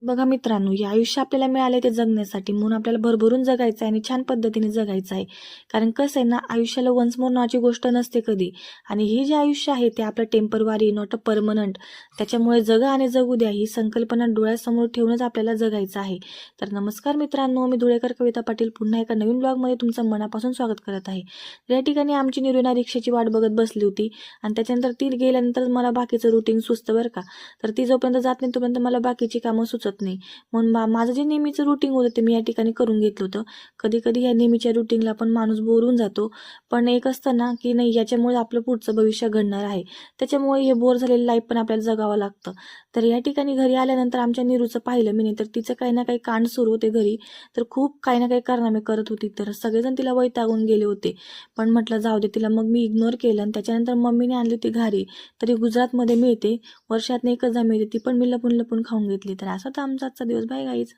बघा मित्रांनो, हे आयुष्य आपल्याला मिळाले ते जगण्यासाठी, म्हणून आपल्याला भरभरून जगायचं आहे आणि छान पद्धतीने जगायचं आहे. कारण कसं आहे ना, आयुष्याला वन्स मोर नावाची गोष्ट नसते कधी. आणि हे जे आयुष्य आहे ते आपलं टेम्परवारी नॉट अ परमनंट. त्याच्यामुळे जगा आणि जगू द्या ही संकल्पना डोळ्यासमोर ठेवूनच आपल्याला जगायचं आहे. तर नमस्कार मित्रांनो, मी धुळेकर कविता पाटील पुन्हा एका नवीन ब्लॉगमध्ये तुमचं मनापासून स्वागत करत आहे. या ठिकाणी आमची निर्विना रिक्षाची वाट बघत बसली होती आणि त्याच्यानंतर ती गेल्यानंतर मला बाकीचं रुटीन सुचतं बरं का. तर ती जोपर्यंत जात नाही तोपर्यंत मला बाकीची कामं सुचत नाही. म्हणून माझं जे नेहमीचं रुटीन होतं ते मी या ठिकाणी करून घेतलं होतं. कधी कधी ह्या नेहमीच्या रुटीनला पण माणूस बोर होऊन जातो. पण एक असतं ना की नाही, याच्यामुळे आपलं पुढचं भविष्य घडणार आहे. त्याच्यामुळे हे बोर झालेलं लाईफ पण आपल्याला जगावं लागतं. तर या ठिकाणी घरी आल्यानंतर आमच्या निरूचं पाहिलं मी, नाही तर तिचं काही ना काही कांड सुरू होते घरी. तर खूप काही ना काही कारनामे करत होती. तर सगळेजण तिला वैतागून गेले होते. पण म्हटलं जाऊ दे, तिला मग मी इग्नोर केलं आणि त्याच्यानंतर मम्मीने आणली होती घारी. तरी गुजरातमध्ये मिळते, वर्षातनं एकचदा मिळते, ती पण मी लपून लपून खाऊन घेतली. तर असा तर आमचा आजचा दिवस. Bye guys.